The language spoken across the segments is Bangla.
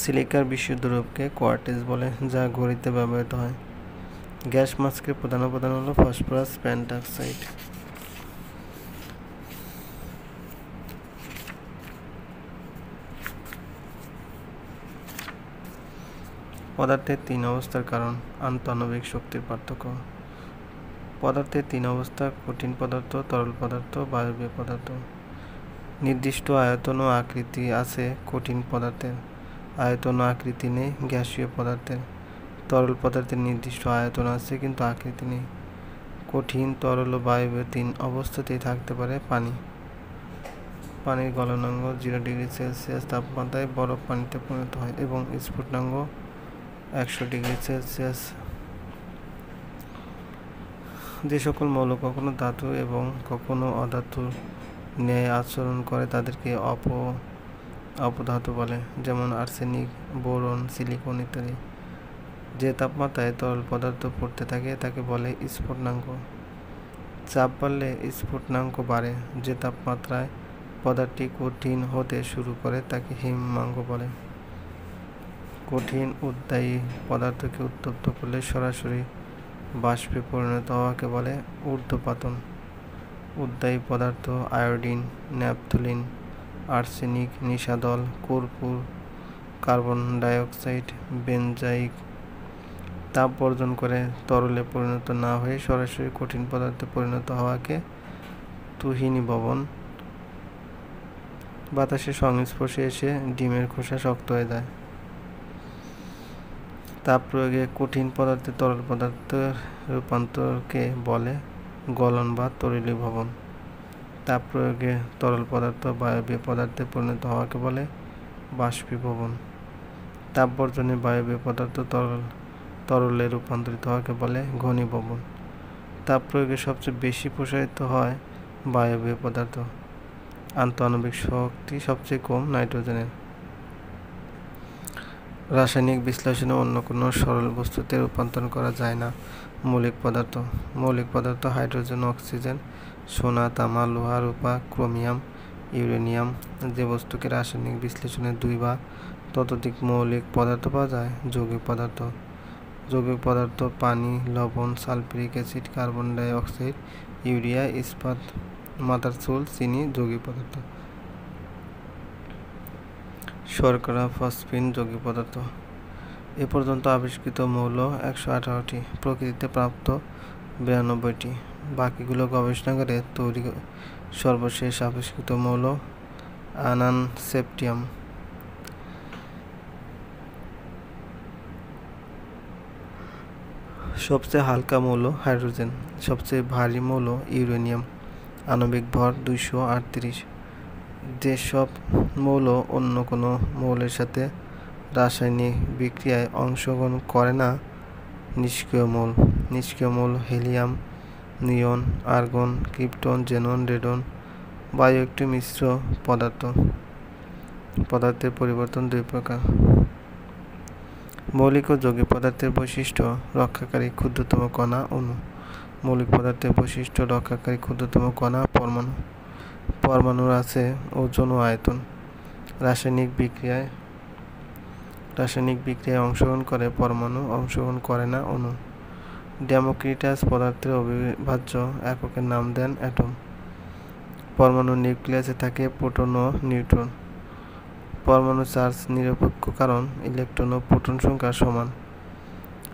সিলিকার বিশুদ্ধ রূপকে কোয়ার্টিজ বলে, যা ঘড়িতে ব্যবহৃত হয়। গ্যাস মাস্কের প্রধান উপাদান হলো ফসফরাস পেন্টঅক্সাইড। পদার্থের তিন অবস্থার কারণ আন্তঃআণবিক শক্তির পার্থক্য। পদার্থের তিন অবস্থা: কঠিন পদার্থ, তরল পদার্থ, বায়বীয় পদার্থ। নির্দিষ্ট আয়তন ও আকৃতি আছে কঠিন পদার্থের, আয়তন ও আকৃতি নেই গ্যাসীয় পদার্থের। তরল পদার্থের নির্দিষ্ট আয়তন আছে কিন্তু আকৃতি নেই। কঠিন, তরল ও বায়বীয় তিন অবস্থাতেই থাকতে পারে পানি। পানির গলনাঙ্ক 0 ডিগ্রি সেলসিয়াস তাপমাত্রায় বরফ পানিতে পরিণত হয় এবং স্ফুটনাঙ্ক 100 ডিগ্রি সেলসিয়াস। যে সকল মৌল কখনো ধাতু এবং কখনো অধাতুর ন্যায় আচরণ করে তাদেরকে অপধাতু বলে, যেমন আর্সেনিক, বোরন, সিলিকন ইত্যাদি। যে তাপমাত্রায় তরল পদার্থ পড়তে থাকে তাকে বলে স্ফুটনাঙ্ক। চাপ বাড়লে স্ফুটনাঙ্ক বাড়ে। যে তাপমাত্রায় পদার্থটি কঠিন হতে শুরু করে তাকে হিমাঙ্ক বলে। কঠিন উদ্বায়ী পদার্থকে উত্তপ্ত করলে সরাসরি বাষ্পে পরিণত হওয়াকে বলে ঊর্ধ্বপাতন। উদ্বায়ী পদার্থ আয়োডিন, ন্যাপথলিন, আর্সেনিক, নিশাদল, কর্পূর, কার্বন ডাইঅক্সাইড, বেনজাইক তাপ বর্জন করে তরলে পরিণত না হয়ে সরাসরি কঠিন পদার্থে পরিণত হওয়াকে তুহিনী ভবন। বাতাসের সংস্পর্শে এসে ডিমের খোসা শক্ত হয়ে যায়। তাপ প্রয়োগে কঠিন পদার্থে তরল পদার্থের রূপান্তরকে বলে গলন বা তরলীভবন। তাপ প্রয়োগে তরল পদার্থ বায়বীয় পদার্থে পরিণত হওয়াকে বলে বাষ্পীভবন। তাপ বর্জনে বায়বীয় পদার্থ তরলে রূপান্তরিত হওয়াকে বলে ঘনীভবন। তাপ প্রয়োগে সবচেয়ে বেশি প্রসারিত হয় বায়বীয় পদার্থ। আন্তঃআণবিক শক্তি সবচেয়ে কম নাইট্রোজেনের। রাসায়নিক বিশ্লেষণে অন্য কোনো সরল বস্তুতে রূপান্তর করা যায় না। মৌলিক পদার্থ হাইড্রোজেন, অক্সিজেন, সোনা, তামা, লোহা, রূপা, ক্রোমিয়াম, ইউরেনিয়াম। যে বস্তুকে রাসায়নিক বিশ্লেষণে 2 বা ততোধিক মৌলিক পদার্থ পাওয়া যায় যৌগিক পদার্থ। যৌগিক পদার্থ পানি, লবণ, sulphuric acid, carbon die oxide, urea, ইস্পাত, মাদার চুল, চিনি যৌগিক পদার্থ। শর্করা, ফসফিন যৌগিক পদার্থ। এ পর্যন্ত আবিষ্কৃত মৌল 118টি, প্রকৃতিতে প্রাপ্ত 92টি, বাকিগুলো গবেষণাগারে তৈরি। সর্বশেষ আবিষ্কৃত মৌল আনানসেপ্টিয়াম। সবচেয়ে হালকা মৌল হাইড্রোজেন, সবচেয়ে ভারী মৌল ইউরেনিয়াম, আণবিক ভর 238। যেসব মৌল অন্য কোনো মৌলের সাথে রাসায়নিক বিক্রিয়ায় অংশগ্রহণ করে না নিষ্ক্রিয় মৌল। নিষ্ক্রিয় মৌল হিলিয়াম, নিয়ন, আর্গন, ক্রিপ্টন, জেনন, রেডন। বায়ু একটি মিশ্র পদার্থ। পদার্থের পরিবর্তন 2 প্রকার। মৌলিক ও যৌগিক পদার্থের বৈশিষ্ট্য রক্ষাকারী ক্ষুদ্রতম কণা অণু। মৌলিক পদার্থের বৈশিষ্ট্য রক্ষাকারী ক্ষুদ্রতম কণা পরমাণু। পরমাণুর আছে ওজন ও আয়তন। রাসায়নিক বিক্রিয়ায় অংশগ্রহণ করে পরমাণু, অংশগ্রহণ করে না অণু। ডেমোক্রিটাস পদার্থের অবিভাজ্য এককের নাম দেন অ্যাটম। পরমাণুর নিউক্লিয়াসে থাকে প্রোটন ও নিউট্রন। পরমাণু চার্জ নিরপেক্ষ কারণ ইলেকট্রন ও প্রোটন সংখ্যা সমান।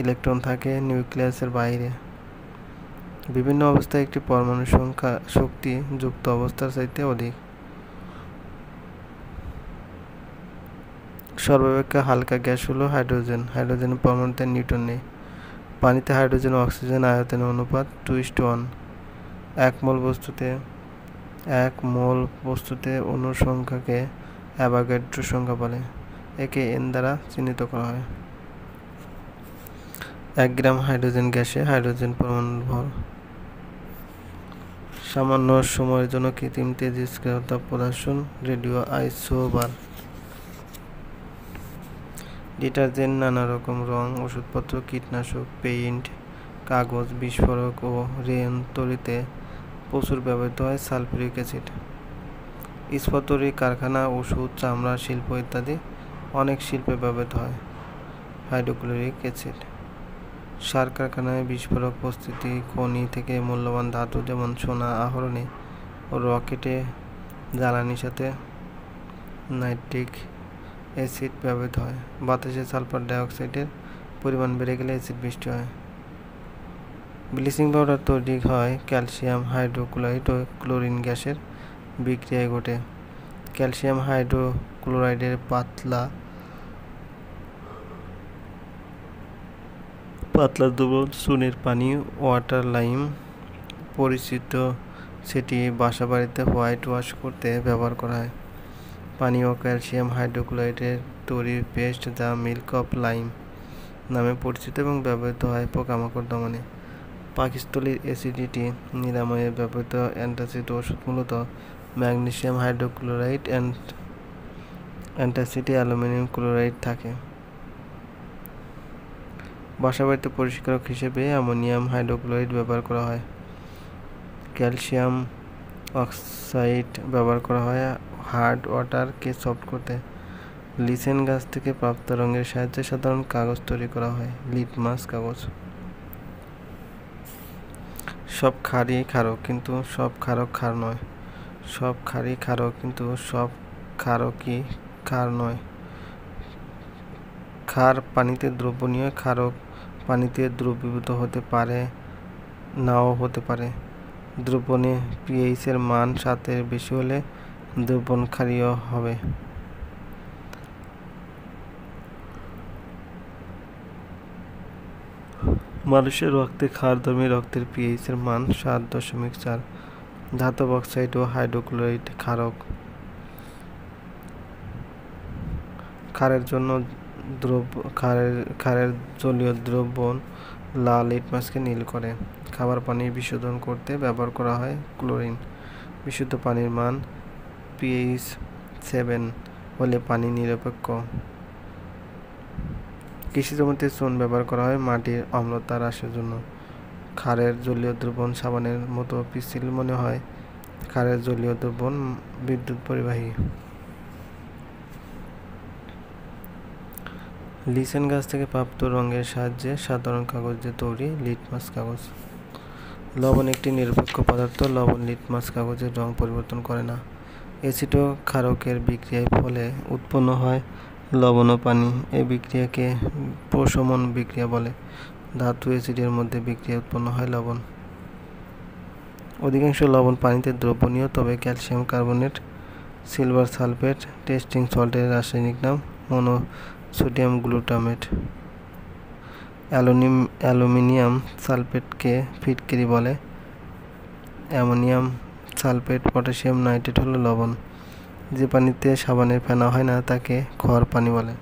ইলেকট্রন থাকে নিউক্লিয়াসের বাইরে। বিভিন্ন অবস্থায় একটি পরমাণুর সংখ্যা শক্তি যুক্ত অবস্থার চাইতে অধিক। সর্বাপেক্ষা হালকা গ্যাস হলো হাইড্রোজেন। হাইড্রোজেনের পরমাণুতে নিউট্রন নেই। পানিতে হাইড্রোজেন ও অক্সিজেন আয়তনের অনুপাত 2:1। এক মোল বস্তুতে অণুর সংখ্যাকে অ্যাভোগাড্রো সংখ্যা বলে। একে n দ্বারা চিহ্নিত করা হয়। 1 গ্রাম হাইড্রোজেন গ্যাসে হাইড্রোজেন পরমাণুর ভর। সামান্য সময়ের জন্য কৃত্রিম তেজস্ক্রিয়তা প্রদর্শন রেডিও আইসোবার। ডিটারজেন্ট, নানা রকম রং, ওষুধপত্র, কীটনাশক, পেইন্ট, কাগজ, বিস্ফোরক ও রেয়ন তৈরিতে প্রচুর ব্যবহৃত হয় সালফিউরিক অ্যাসিড। ইস্পাত তৈরির কারখানা, ওষুধ, চামড়া শিল্প ইত্যাদি অনেক শিল্পে ব্যবহৃত হয়। হাইড্রোক্লোরিক অ্যাসিড সার কারখানায় বিস্ফোরক প্রস্তুতি, খনি থেকে মূল্যবান ধাতু যেমন সোনা আহরণে ও রকেটে জ্বালানির সাথে নাইট্রিক অ্যাসিড ব্যবহৃত হয়। বাতাসে সালফার ডাইঅক্সাইডের পরিমাণ বেড়ে গেলে অ্যাসিড বৃষ্টি হয়। ব্লিচিং পাউডার তৈরি হয় ক্যালসিয়াম হাইড্রোক্লোরাইড ও ক্লোরিন গ্যাসের বিক্রিয়ায় ঘটে। ক্যালসিয়াম হাইড্রোক্লোরাইডের পাতলা দ্রবণ চুনের পানি, ওয়াটার লাইম পরিচিত, সেটি বাসাবাড়িতে হোয়াইট ওয়াশ করতে ব্যবহার করা হয়। পানি ও ক্যালসিয়াম হাইড্রোক্লোরাইডের তৈরি পেস্ট যা মিল্ক অফ লাইম নামে পরিচিত এবং ব্যবহৃত হয় পোকামাকড় দমনে। পাকস্থলীর অ্যাসিডিটি নিরাময়ে ব্যবহৃত অ্যান্টাসিড ওষুধ মূলত ম্যাগনেসিয়াম হাইড্রোক্লোরাইড অ্যান্টাসিডে অ্যালুমিনিয়াম ক্লোরাইড থাকে। বাসাবাড়িতে পরিষ্কারক হিসেবে অ্যামোনিয়াম হাইড্রোক্লোরাইড ব্যবহার করা হয়। ক্যালসিয়াম অক্সাইড ব্যবহার করা হয় হার্ড ওয়াটারকে সফট করতে। লিচেন গাছ থেকে প্রাপ্ত রঙের সাহায্যে সাধারণ কাগজ তৈরি করা হয়, লিটমাস কাগজ। সব ক্ষারই ক্ষারক, কিন্তু সব ক্ষারক ক্ষার নয়। সব ক্ষারই ক্ষারক, কিন্তু সব ক্ষারকই ক্ষার নয়। ক্ষার পানিতে দ্রবণীয়, ক্ষারক পানিতে দ্রবীভূত হতে পারে, নাও হতে পারে। দ্রবণে পিএইচের মান 7-এর বেশি হলে দ্রবণ ক্ষারীয় হবে। মানুষের রক্তে ক্ষার ধর্মী রক্তের পিএইচের মান 7.4। ধাতব অক্সাইড ও হাইড্রোক্লোরাইড ক্ষারক। ক্ষারের জন্য ক্ষারের জলীয় দ্রবণ লাল লিটমাসকে নীল করে। খাবার পানি বিশোধন করতে ব্যবহার করা হয় ক্লোরিন। বিশুদ্ধ পানির মান পিএইচ 7 হলে পানি নিরপেক্ষ। কৃষি জমিতে চুন ব্যবহার করা হয় মাটির অম্লতা হ্রাসের জন্য। ক্ষারের জলীয় দ্রবণ সাবানের মতো পিচ্ছিল মনে হয়। ক্ষারের জলীয় দ্রবণ বিদ্যুৎ পরিবাহী। লিচেন গাছ থেকে প্রাপ্ত রঙের সাহায্যে সাধারণ কাগজ দিয়ে তৈরি, লিটমাস কাগজ। লবণ একটি নিরপেক্ষ পদার্থ। লবণ লিটমাস কাগজের রং পরিবর্তন করে না। অ্যাসিড ও ক্ষারকের বিক্রিয়ার ফলে উৎপন্ন হয় লবণ ও পানি। এই বিক্রিয়াকে প্রশমন বিক্রিয়া বলে। ধাতু অ্যাসিডের মধ্যে বিক্রিয়া উৎপন্ন হয় লবণ। অধিকাংশ লবণ পানিতে দ্রবণীয়, তবে calcium carbonate, silver sulphate testing সল্টের রাসায়নিক নাম মোনোসোডিয়াম গ্লুটামেট। অ্যালুমিনিয়াম সালফেটকে ফিটকিরি বলে। অ্যামোনিয়াম সালফেট, পটাশিয়াম নাইট্রেট হলো লবণ। যে পানিতে সাবানের ফেনা হয় না তাকে খড় পানি বলে।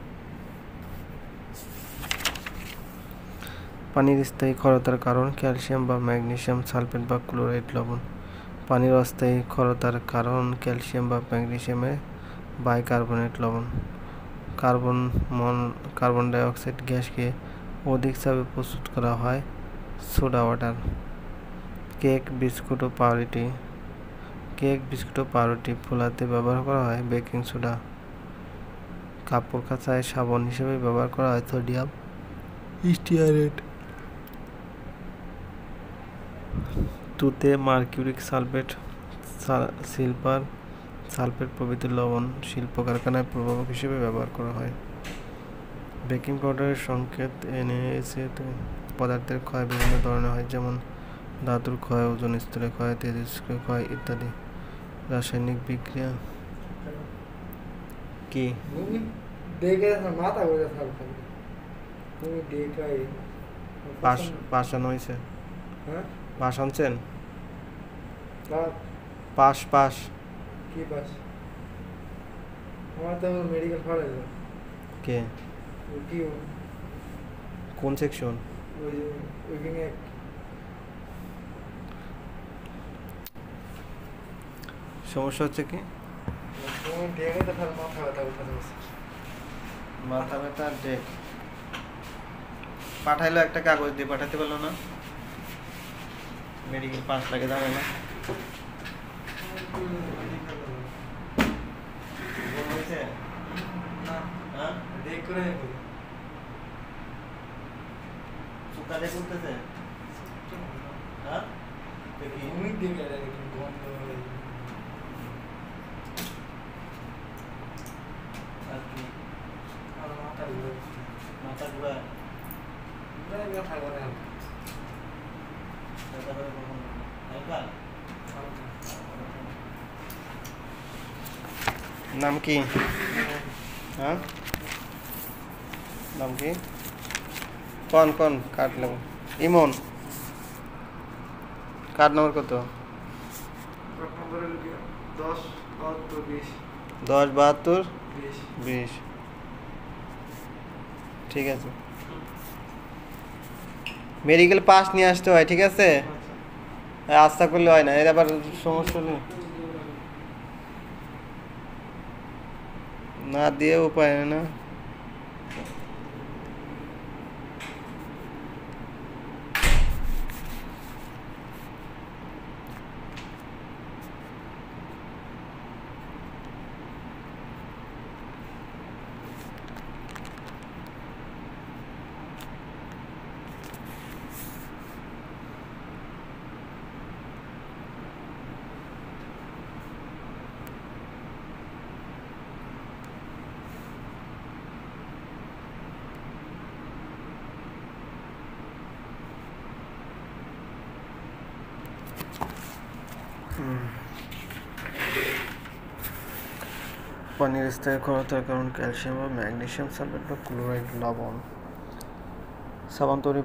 পানির স্থায়ী ক্ষারতার কারণ ক্যালসিয়াম বা ম্যাগনেসিয়াম সালফেট বা ক্লোরাইড লবণ। পানির অস্থায়ী ক্ষারতার কারণ ক্যালসিয়াম বা ম্যাগনেসিয়ামের বাইকার্বনেট লবণ। কার্বন ডাইঅক্সাইড গ্যাসকে অধিক চাপে প্রস্তুত করা হয় সোডা ওয়াটার। কেক, বিস্কুট ও পাউরুটি ফোলাতে ব্যবহার করা হয় বেকিং সোডা। কাপড় কাচায় সাবান হিসেবে ব্যবহার করা হয় সোডিয়াম স্টিয়ারেট। তুতে মার্কিউরিক সালফেট, সিলভার সালফেট প্রভৃতি লবণ শিল্প কারখানায় প্রভাবক হিসেবে ব্যবহার করা হয়। বেকিং পাউডারের সংকেত NaCl পদার্থের ক্ষয় বিভিন্ন ধরনের হয়, যেমন ধাতুর ক্ষয়, ওজোন স্তরের ক্ষয়, তেজস্ক্রিয় ক্ষয় ইত্যাদি। রাসায়নিক বিক্রিয়া কি? পাশ আনা হয়েছে? পাশ আনছেন? পাশ কি পাশ? আমার তো মেডিকেল পড়া যায়। কে? কি? কোন সেকশন? ওইখানে সমস্যা হচ্ছে কি? মাথা ব্যথা ডেক পাঠাইলো, একটা কাগজ দিয়ে পাঠাতে পারলো না? মেডিকেল পাস লাগে যাবে না? হয়েছে? হ্যাঁ কাজে করতেছে হ্যাঁ দেখি অনেক দিকে গন্ধ আর কি আর মাথা ঘুরে মাথা ঘুরা ব্যথা করে তারপরে কখন হালকা নাম কি হ্যাঁ নাম কি কোন কোন কার্ড নেব ইমন কার্ড নম্বর কত 10 72 20 ঠিক আছে মেডিকেল পাস নিয়ে আসতে হয় ঠিক আছে আস্থা করলে হয় না এর আবার সমস্যা নেই না দিয়ে উপায় না পানির স্তরে ক্ষরতার কারণ ক্যালসিয়াম বা ম্যাগনেসিয়াম সালফেট বা ক্লোরাইড লবণ সাবান তৈরি